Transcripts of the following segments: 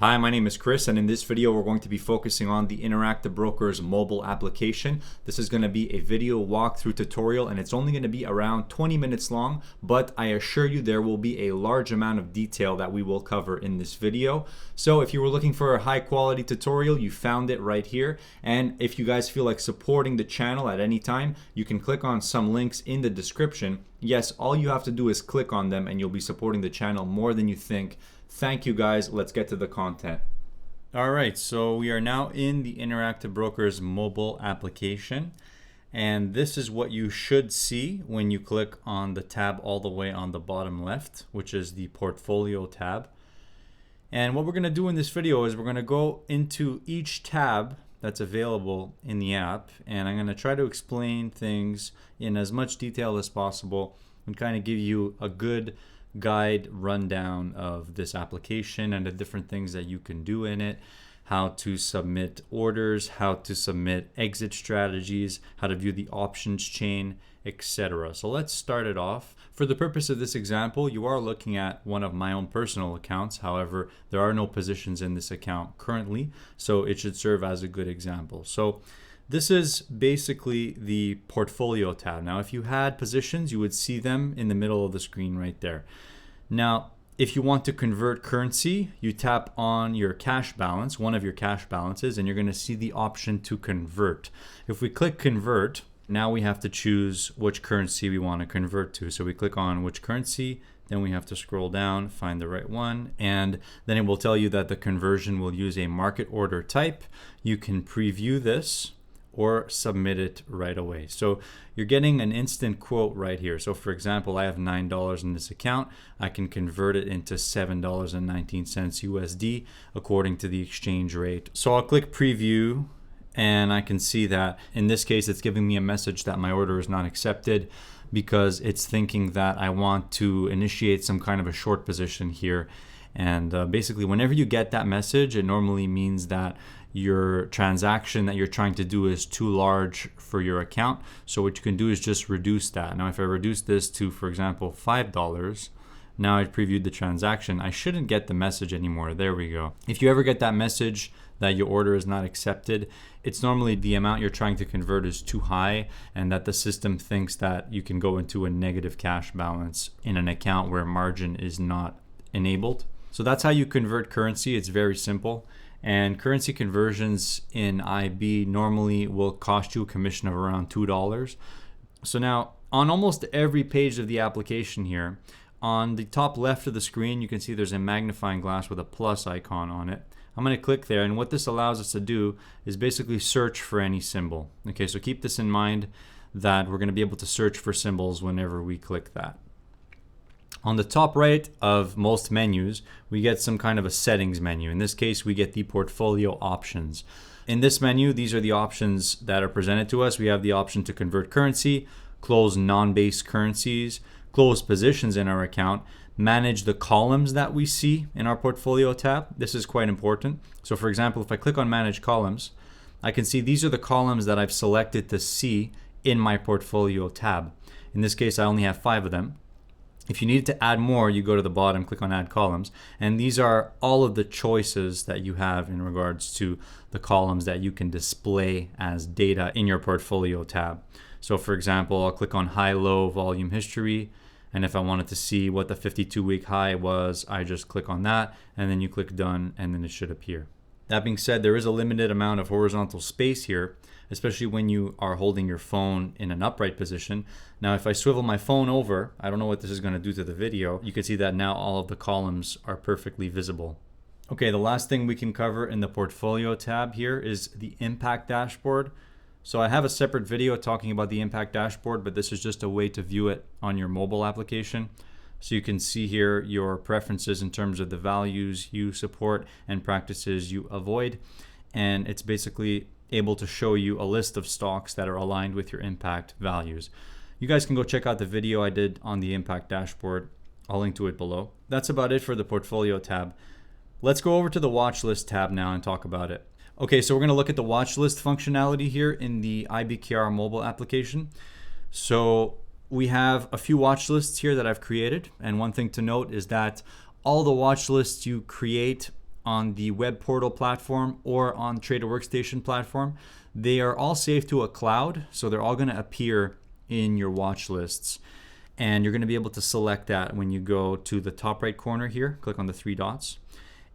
Hi, my name is Chris, and in this video we're going to be focusing on the Interactive Brokers mobile application. This is going to be a video walkthrough tutorial, and it's only going to be around 20 minutes long, but I assure you there will be a large amount of detail that we will cover in this video. So if you were looking for a high quality tutorial, you found it right here. And if you guys feel like supporting the channel at any time, you can click on some links in the description. Yes, all you have to do is click on them and you'll be supporting the channel more than you think. Thank you guys. Let's get to the content. All right, so we are now in the Interactive Brokers mobile application. And this is what you should see when you click on the tab all the way on the bottom left, which is the portfolio tab. And what we're going to do in this video is we're going to go into each tab that's available in the app. And I'm going to try to explain things in as much detail as possible and kind of give you a good guide rundown of this application and the different things that you can do in it, how to submit orders, how to submit exit strategies, how to view the options chain, etc. So let's start it off. For the purpose of this example, you are looking at one of my own personal accounts. However, there are no positions in this account currently, so it should serve as a good example. So this is basically the portfolio tab. Now, if you had positions, you would see them in the middle of the screen right there. Now, if you want to convert currency, you tap on your cash balance, one of your cash balances, and you're going to see the option to convert. If we click convert, now we have to choose which currency we want to convert to. So we click on which currency, then we have to scroll down, find the right one, and then it will tell you that the conversion will use a market order type. You can preview this or submit it right away. So you're getting an instant quote right here. So for example, I have $9 in this account. I can convert it into $7.19 USD according to the exchange rate. So I'll click preview and I can see that in this case, it's giving me a message that my order is not accepted because it's thinking that I want to initiate some kind of a short position here. And basically, whenever you get that message, it normally means that your transaction that you're trying to do is too large for your account. So what you can do is just reduce that. Now, if I reduce this to, for example, $5, now I've previewed the transaction, I shouldn't get the message anymore. There we go. If you ever get that message that your order is not accepted, it's normally the amount you're trying to convert is too high and that the system thinks that you can go into a negative cash balance in an account where margin is not enabled. So that's how you convert currency. It's very simple. And currency conversions in IB normally will cost you a commission of around $2. So now on almost every page of the application here, on the top left of the screen, you can see there's a magnifying glass with a plus icon on it. I'm going to click there, and what this allows us to do is basically search for any symbol. Okay, so keep this in mind that we're going to be able to search for symbols whenever we click that. On the top right of most menus, we get some kind of a settings menu. In this case, we get the portfolio options. In this menu, these are the options that are presented to us. We have the option to convert currency, close non-base currencies, close positions in our account, manage the columns that we see in our portfolio tab. This is quite important. So for example, if I click on manage columns, I can see these are the columns that I've selected to see in my portfolio tab. In this case, I only have 5 of them. If you need to add more, you go to the bottom, click on add columns, and these are all of the choices that you have in regards to the columns that you can display as data in your portfolio tab. So for example, I'll click on high-low volume history, and if I wanted to see what the 52-week high was, I just click on that, and then you click done, and then it should appear. That being said, there is a limited amount of horizontal space here, especially when you are holding your phone in an upright position. Now, if I swivel my phone over, I don't know what this is going to do to the video. You can see that now all of the columns are perfectly visible. Okay, the last thing we can cover in the portfolio tab here is the impact dashboard. So I have a separate video talking about the impact dashboard, but this is just a way to view it on your mobile application. So you can see here your preferences in terms of the values you support and practices you avoid. And it's basically able to show you a list of stocks that are aligned with your impact values. You guys can go check out the video I did on the impact dashboard. I'll link to it below. That's about it for the portfolio tab. Let's go over to the watch list tab now and talk about it. Okay, so we're going to look at the watch list functionality here in the IBKR mobile application. So we have a few watch lists here that I've created, and one thing to note is that all the watch lists you create on the web portal platform or on Trader Workstation platform, they are all saved to a cloud. So they're all going to appear in your watch lists. And you're going to be able to select that when you go to the top right corner here, click on the three dots.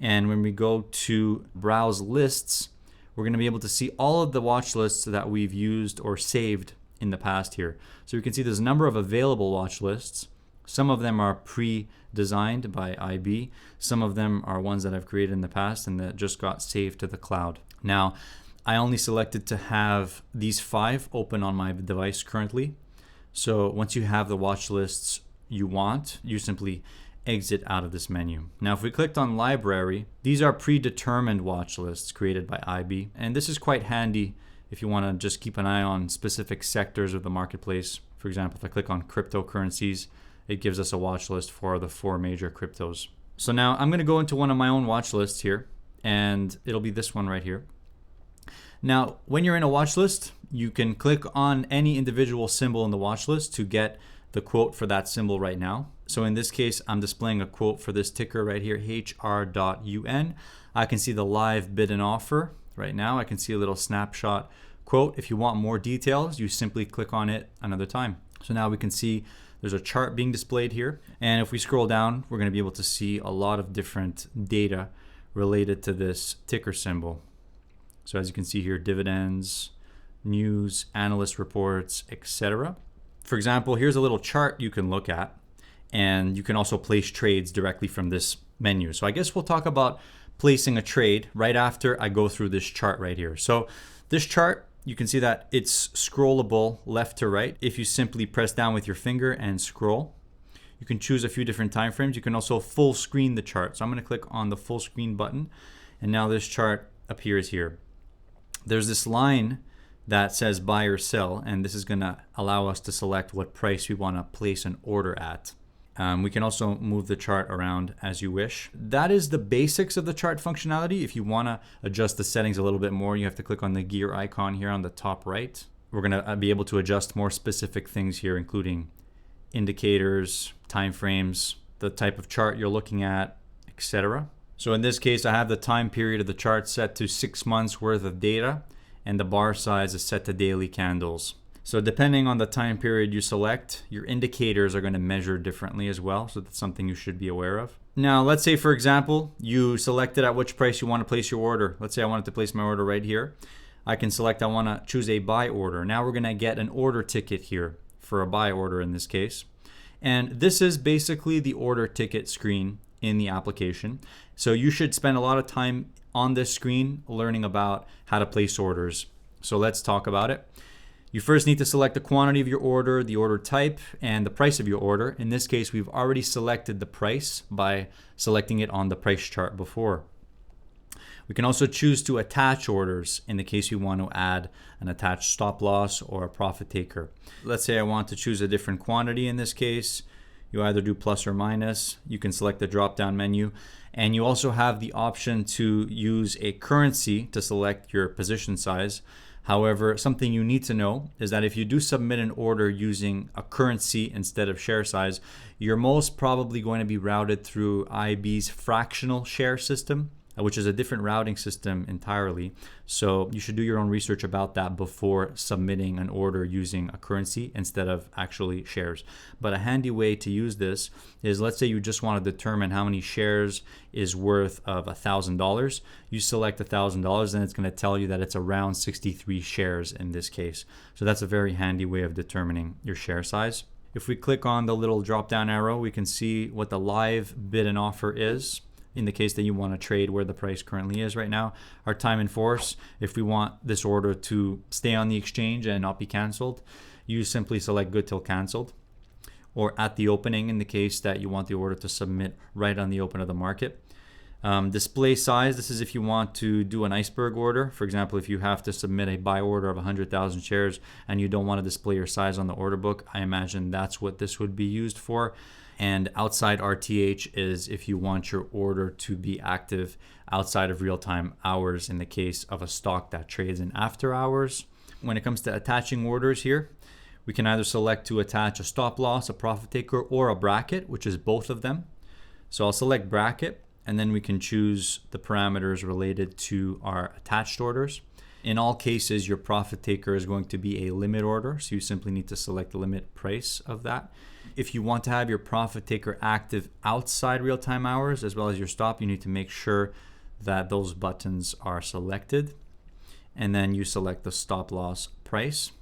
And when we go to browse lists, we're going to be able to see all of the watch lists that we've used or saved in the past here. So you can see there's a number of available watch lists. Some of them are pre-designed by IB. Some of them are ones that I've created in the past and that just got saved to the cloud. Now, I only selected to have these 5 open on my device currently. So once you have the watch lists you want, you simply exit out of this menu. Now, if we clicked on library, these are predetermined watch lists created by IB. And this is quite handy if you want to just keep an eye on specific sectors of the marketplace. For example, if I click on cryptocurrencies, it gives us a watch list for the 4 major cryptos. So now I'm going to go into one of my own watch lists here, and it'll be this one right here. Now, when you're in a watch list, you can click on any individual symbol in the watch list to get the quote for that symbol right now. So in this case, I'm displaying a quote for this ticker right here, HR.UN. I can see the live bid and offer right now. I can see a little snapshot quote. If you want more details, you simply click on it another time. So now we can see there's a chart being displayed here. And if we scroll down, we're going to be able to see a lot of different data related to this ticker symbol. So as you can see here, dividends, news, analyst reports, etc. For example, here's a little chart you can look at, and you can also place trades directly from this menu. So I guess we'll talk about placing a trade right after I go through this chart right here. So this chart, you can see that it's scrollable left to right. If you simply press down with your finger and scroll, you can choose a few different time frames. You can also full screen the chart. So I'm going to click on the full screen button, and now this chart appears here. There's this line that says buy or sell, and this is going to allow us to select what price we want to place an order at. We can also move the chart around as you wish. That is the basics of the chart functionality. If you want to adjust the settings a little bit more, you have to click on the gear icon here on the top right. We're going to be able to adjust more specific things here, including indicators, time frames, the type of chart you're looking at, etc. So in this case, I have the time period of the chart set to 6 months worth of data, and the bar size is set to daily candles. So depending on the time period you select, your indicators are going to measure differently as well. So that's something you should be aware of. Now, let's say, for example, you selected at which price you want to place your order. Let's say I wanted to place my order right here. I can select I want to choose a buy order. Now we're going to get an order ticket here for a buy order in this case. And this is basically the order ticket screen in the application. So you should spend a lot of time on this screen learning about how to place orders. So let's talk about it. You first need to select the quantity of your order, the order type, and the price of your order. In this case, we've already selected the price by selecting it on the price chart before. We can also choose to attach orders in the case you want to add an attached stop loss or a profit taker. Let's say I want to choose a different quantity in this case. You either do plus or minus. You can select the drop-down menu. And you also have the option to use a currency to select your position size. However, something you need to know is that if you do submit an order using a currency instead of share size, you're most probably going to be routed through IB's fractional share system, which is a different routing system entirely. So you should do your own research about that before submitting an order using a currency instead of actually shares. But a handy way to use this is, let's say you just want to determine how many shares is worth of $1,000. You select $1,000 and it's going to tell you that it's around 63 shares in this case. So that's a very handy way of determining your share size. If we click on the little drop down arrow, we can see what the live bid and offer is. In the case that you want to trade where the price currently is right now. Our time in force, if we want this order to stay on the exchange and not be canceled, you simply select good till canceled. Or at the opening in the case that you want the order to submit right on the open of the market. Display size, this is if you want to do an iceberg order. For example, if you have to submit a buy order of 100,000 shares and you don't want to display your size on the order book, I imagine that's what this would be used for. And outside RTH is if you want your order to be active outside of real-time hours in the case of a stock that trades in after hours. When it comes to attaching orders here, we can either select to attach a stop loss, a profit taker, or a bracket, which is both of them. So I'll select bracket. and then we can choose the parameters related to our attached orders. In all cases, your profit taker is going to be a limit order, so you simply need to select the limit price of that. If you want to have your profit taker active outside real-time hours as well as your stop, you need to make sure that those buttons are selected, and then you select the stop loss price.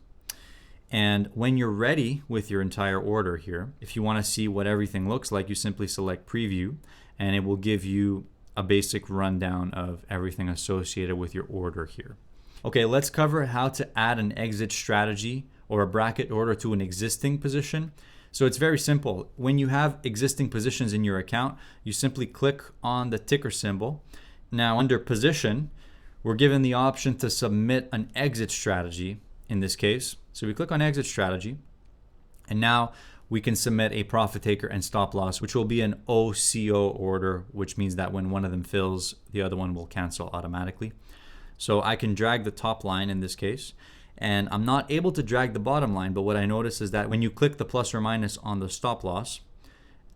And when you're ready with your entire order here, if you want to see what everything looks like, you simply select preview, and it will give you a basic rundown of everything associated with your order here. Okay, let's cover how to add an exit strategy or a bracket order to an existing position. So it's very simple. When you have existing positions in your account, you simply click on the ticker symbol. Now under position, we're given the option to submit an exit strategy in this case. So we click on exit strategy, and now we can submit a profit taker and stop loss, which will be an OCO order, which means that when one of them fills, the other one will cancel automatically. So I can drag the top line in this case, and I'm not able to drag the bottom line, but what I notice is that when you click the plus or minus on the stop loss,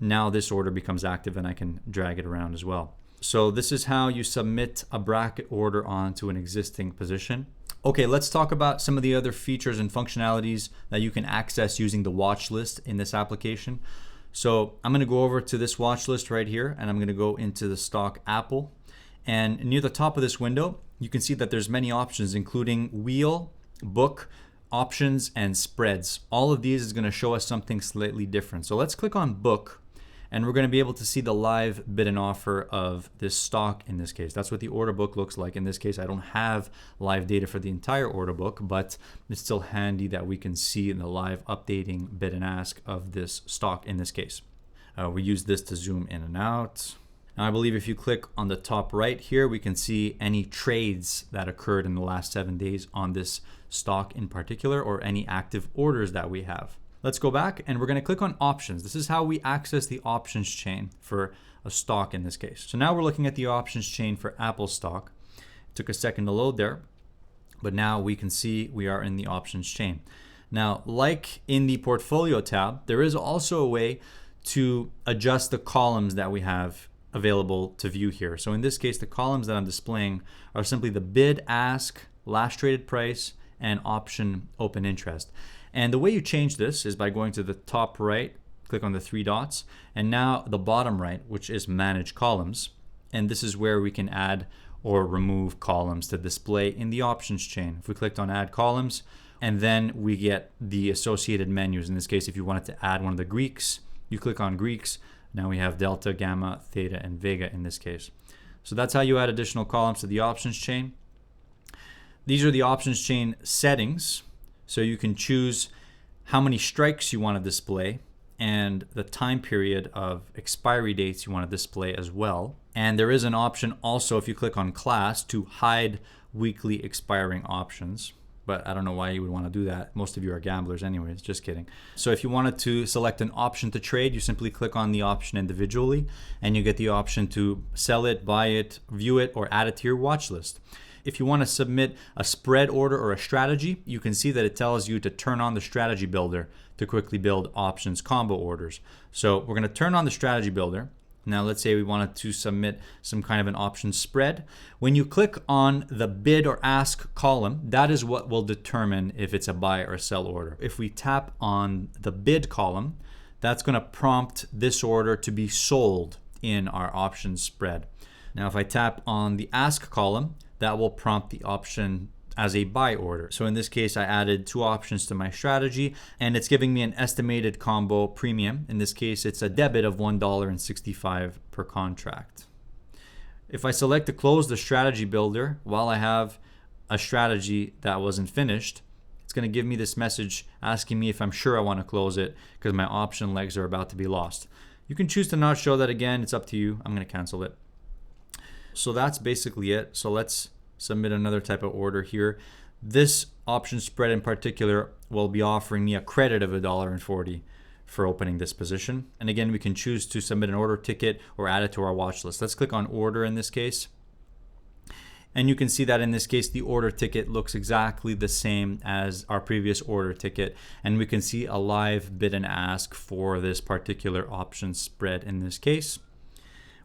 now this order becomes active and I can drag it around as well. So this is how you submit a bracket order onto an existing position. Okay, let's talk about some of the other features and functionalities that you can access using the watch list in this application. So I'm going to go over to this watch list right here, and I'm going to go into the stock Apple. And near the top of this window, you can see that there's many options, including wheel, book, options, and spreads. All of these is going to show us something slightly different. So let's click on book, and we're going to be able to see the live bid and offer of this stock in this case. That's what the order book looks like. In this case, I don't have live data for the entire order book, but it's still handy that we can see the live updating bid and ask of this stock in this case. We use this to zoom in and out. Now I believe if you click on the top right here, we can see any trades that occurred in the last 7 days on this stock in particular, or any active orders that we have. Let's go back, and we're going to click on options. This is how we access the options chain for a stock in this case. So now we're looking at the options chain for Apple stock. It took a second to load there, but now we can see we are in the options chain. Now, like in the portfolio tab, there is also a way to adjust the columns that we have available to view here. So in this case, the columns that I'm displaying are simply the bid, ask, last traded price, and option open interest. And the way you change this is by going to the top right, click on the three dots, and now the bottom right, which is manage columns. And this is where we can add or remove columns to display in the options chain. If we clicked on add columns, and then we get the associated menus. In this case, if you wanted to add one of the Greeks, you click on Greeks. Now we have delta, gamma, theta, and vega in this case. So that's how you add additional columns to the options chain. These are the options chain settings. So you can choose how many strikes you want to display and the time period of expiry dates you want to display as well. And there is an option also, if you click on class, to hide weekly expiring options. But I don't know why you would want to do that. Most of you are gamblers anyways, just kidding. So if you wanted to select an option to trade, you simply click on the option individually, and you get the option to sell it, buy it, view it, or add it to your watch list. If you want to submit a spread order or a strategy, you can see that it tells you to turn on the strategy builder to quickly build options combo orders. So we're going to turn on the strategy builder. Now let's say we wanted to submit some kind of an option spread. When you click on the bid or ask column, that is what will determine if it's a buy or sell order. If we tap on the bid column, that's going to prompt this order to be sold in our option spread. Now if I tap on the ask column, that will prompt the option as a buy order. So in this case, I added 2 options to my strategy, and it's giving me an estimated combo premium. In this case, it's a debit of $1.65 per contract. If I select to close the strategy builder while I have a strategy that wasn't finished, it's going to give me this message asking me if I'm sure I want to close it because my option legs are about to be lost. You can choose to not show that again. It's up to you. I'm going to cancel it. So that's basically it. So let's submit another type of order here. This option spread in particular will be offering me a credit of $1.40 for opening this position. And again, we can choose to submit an order ticket or add it to our watch list. Let's click on order in this case. And you can see that in this case, the order ticket looks exactly the same as our previous order ticket. And we can see a live bid and ask for this particular option spread in this case.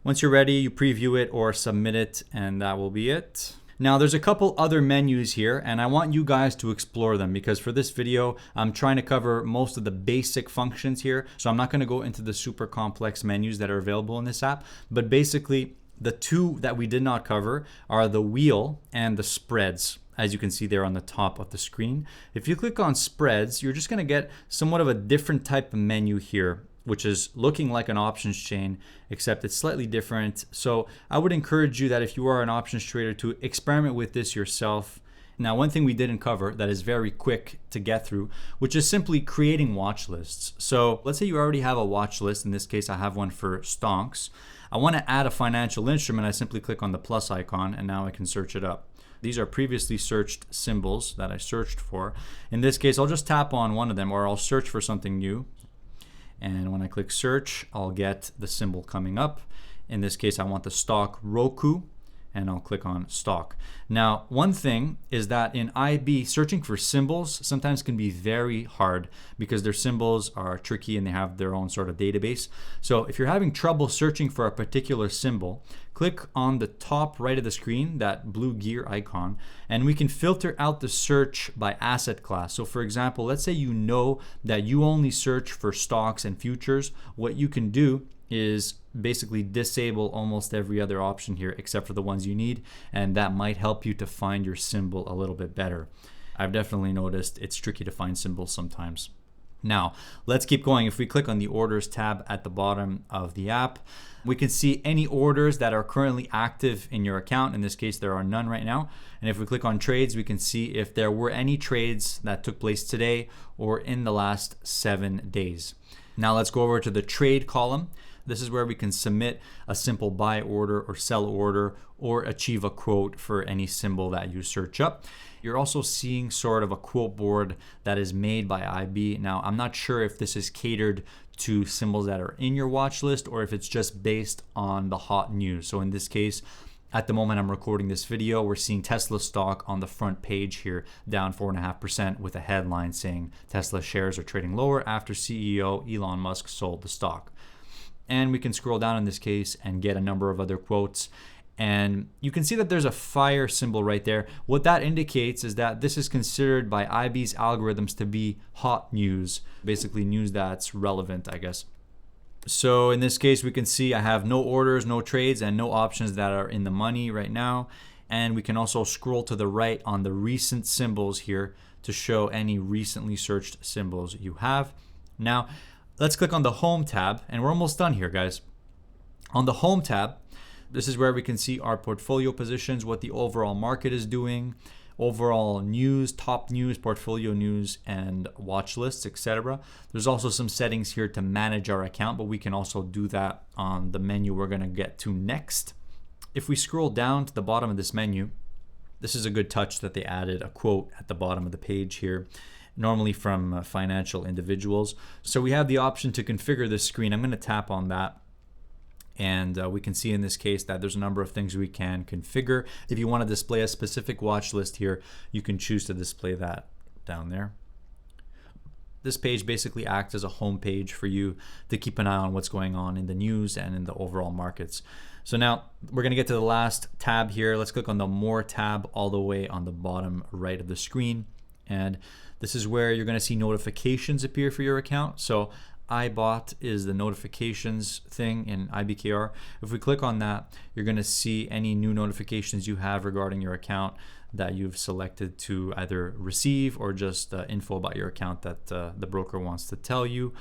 Once you're ready, you preview it or submit it, and that will be it. Now there's a couple other menus here, and I want you guys to explore them because for this video, I'm trying to cover most of the basic functions here. So I'm not going to go into the super complex menus that are available in this app, but basically the two that we did not cover are the wheel and the spreads, as you can see there on the top of the screen. If you click on spreads, you're just going to get somewhat of a different type of menu here, which is looking like an options chain, except it's slightly different. So I would encourage you that if you are an options trader to experiment with this yourself. Now, one thing we didn't cover that is very quick to get through, which is simply creating watch lists. So let's say you already have a watch list. In this case, I have one for stonks. I want to add a financial instrument. I simply click on the plus icon and now I can search it up. These are previously searched symbols that I searched for. In this case, I'll just tap on one of them or I'll search for something new. And when I click search, I'll get the symbol coming up. In this case, I want the stock Roku, and I'll click on stock. Now, one thing is that in IB, searching for symbols sometimes can be very hard because their symbols are tricky and they have their own sort of database. So if you're having trouble searching for a particular symbol, click on the top right of the screen, that blue gear icon, and we can filter out the search by asset class. So for example, let's say you know that you only search for stocks and futures. What you can do is basically disable almost every other option here except for the ones you need, and that might help you to find your symbol a little bit better. I've definitely noticed it's tricky to find symbols sometimes. Now, let's keep going. If we click on the orders tab at the bottom of the app, we can see any orders that are currently active in your account. In this case, there are none right now. And if we click on trades, we can see if there were any trades that took place today or in the last 7 days. Now let's go over to the trade column. This is where we can submit a simple buy order or sell order or achieve a quote for any symbol that you search up. You're also seeing sort of a quote board that is made by IB. Now, I'm not sure if this is catered to symbols that are in your watch list or if it's just based on the hot news. So in this case, at the moment I'm recording this video, we're seeing Tesla stock on the front page here, down 4.5% with a headline saying Tesla shares are trading lower after CEO Elon Musk sold the stock. And we can scroll down in this case and get a number of other quotes. And you can see that there's a fire symbol right there. What that indicates is that this is considered by IB's algorithms to be hot news, basically news that's relevant, I guess. So in this case, we can see I have no orders, no trades, and no options that are in the money right now. And we can also scroll to the right on the recent symbols here to show any recently searched symbols you have. Now, let's click on the Home tab, and we're almost done here, guys. On the Home tab, this is where we can see our portfolio positions, what the overall market is doing, overall news, top news, portfolio news, and watch lists, etc. There's also some settings here to manage our account, but we can also do that on the menu we're going to get to next. If we scroll down to the bottom of this menu, this is a good touch that they added a quote at the bottom of the page here, normally from financial individuals. So we have the option to configure this screen. I'm going to tap on that. And we can see in this case that there's a number of things we can configure. If you want to display a specific watch list here, you can choose to display that down there. This page basically acts as a home page for you to keep an eye on what's going on in the news and in the overall markets. So now we're going to get to the last tab here. Let's click on the More tab all the way on the bottom right of the screen. And this is where you're going to see notifications appear for your account. So iBot is the notifications thing in IBKR. If we click on that, you're going to see any new notifications you have regarding your account that you've selected to either receive or just info about your account that the broker wants to tell you.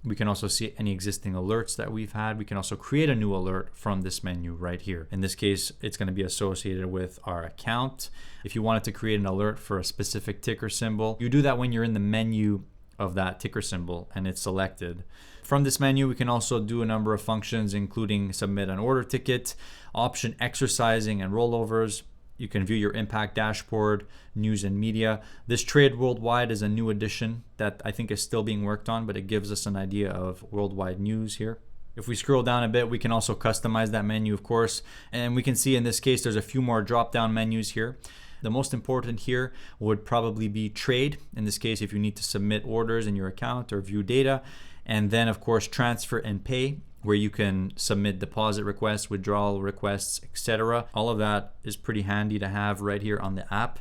We can also see any existing alerts that we've had. We can also create a new alert from this menu right here. In this case, it's going to be associated with our account. If you wanted to create an alert for a specific ticker symbol, you do that when you're in the menu of that ticker symbol and it's selected. From this menu, we can also do a number of functions, including submit an order ticket, option exercising and rollovers. You can view your impact dashboard, news and media. This trade worldwide is a new addition that I think is still being worked on, but it gives us an idea of worldwide news here. If we scroll down a bit, we can also customize that menu, of course. And we can see in this case, there's a few more drop-down menus here. The most important here would probably be trade. In this case, if you need to submit orders in your account or view data. And then, of course, transfer and pay. where you can submit deposit requests, withdrawal requests, etc. All of that is pretty handy to have right here on the app.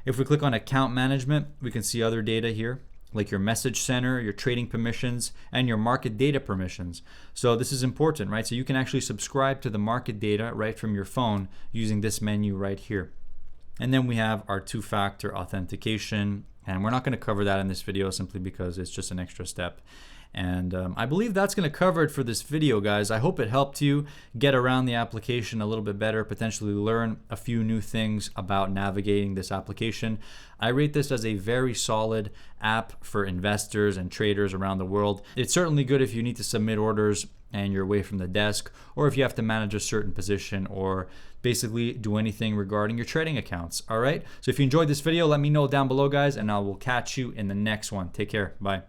If we click on account management, we can see other data here, like your message center, your trading permissions, and your market data permissions. So this is important, right? So you can actually subscribe to the market data right from your phone using this menu right here. And then we have our two-factor authentication, and we're not going to cover that in this video simply because it's just an extra step. And I believe that's going to cover it for this video, guys. I hope it helped you get around the application a little bit better, potentially learn a few new things about navigating this application. I rate this as a very solid app for investors and traders around the world. It's certainly good if you need to submit orders and you're away from the desk, or if you have to manage a certain position, or basically do anything regarding your trading accounts. All right, so if you enjoyed this video, let me know down below, guys, and I will catch you in the next one. Take care. Bye.